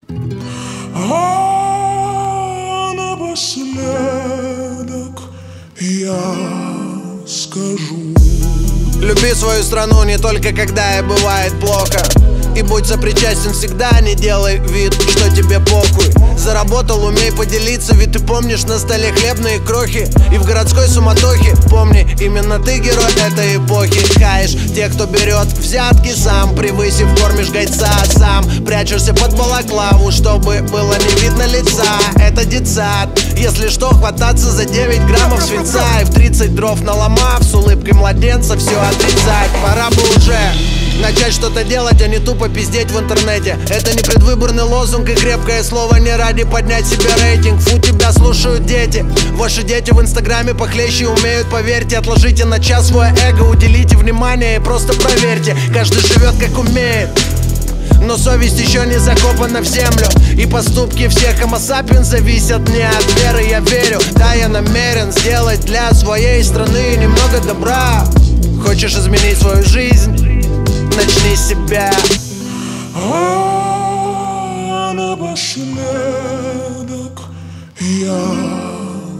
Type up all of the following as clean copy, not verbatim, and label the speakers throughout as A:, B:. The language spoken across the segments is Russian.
A: А напоследок я скажу:
B: люби свою страну не только когда ей бывает плохо. И будь сопричастен всегда, не делай вид, что тебе похуй. Заработал, умей поделиться, ведь ты помнишь, на столе хлебные крохи. И в городской суматохе, помни, именно ты герой этой эпохи. Хаешь тех, кто берет взятки сам, превысив, кормишь гайца сам. Прячешься под балаклаву, чтобы было не видно лица. Это детсад, если что, хвататься за 9 граммов свинца. И в 30 дров наломав, с улыбкой младенца все отрицать. Пора бы уже начать что-то делать, а не тупо пиздеть в интернете. Это не предвыборный лозунг и крепкое слово не ради поднять себе рейтинг. Фу, тебя слушают дети. Ваши дети в инстаграме похлеще умеют, поверьте. Отложите на час свое эго, уделите внимание и просто проверьте. Каждый живет как умеет, но совесть еще не закопана в землю. И поступки всех homo sapiens зависят не от веры. Я верю, да, я намерен сделать для своей страны немного добра. Хочешь изменить свою жизнь? Начни с себя.
A: А напоследок я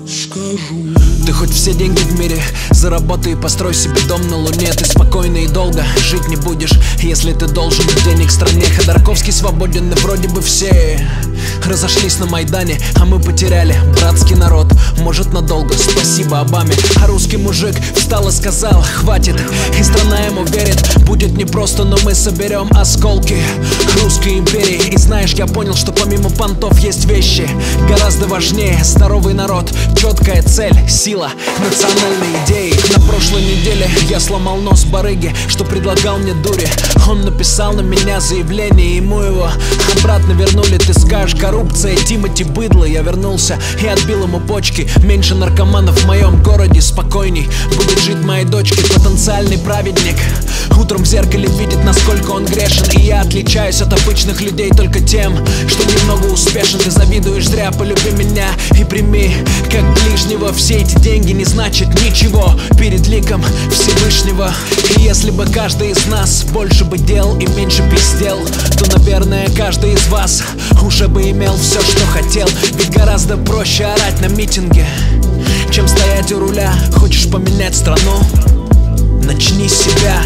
A: скажу:
C: ты хоть все деньги в мире заработай и построй себе дом на луне. Ты спокойно и долго жить не будешь, если ты должен денег стране. Ходорковский свободен, и вроде бы все разошлись на Майдане, а мы потеряли братский народ, может надолго, спасибо Обаме. А русский мужик встал и сказал: хватит, и страна ему верит. Будет непросто, но мы соберем осколки русской империи. И знаешь, я понял, что помимо понтов есть вещи гораздо важнее. Здоровый народ, четкая цель, сила, национальные идеи. На прошлой неделе я сломал нос барыги, что предлагал мне дури. Он написал на меня заявление, ему его обратно вернули. Ты скажешь: коррупция, Тимати быдло. Я вернулся и отбил ему почки. Меньше наркоманов в моем городе, спокойней будет жить моей дочке. Потенциальный праведник утром в зеркале видит, насколько он грешен. И я отличаюсь от обычных людей только тем, что немного успешен. Ты завидуешь зря, полюби меня и прими как ближнего. Все эти деньги не значат ничего перед ликом Всевышнего. И если бы каждый из нас больше бы делал и меньше пиздел, то, наверное, каждый из вас уже бы имел все, что хотел. Ведь гораздо проще орать на митинге, чем стоять у руля. Хочешь поменять страну? Начни с себя.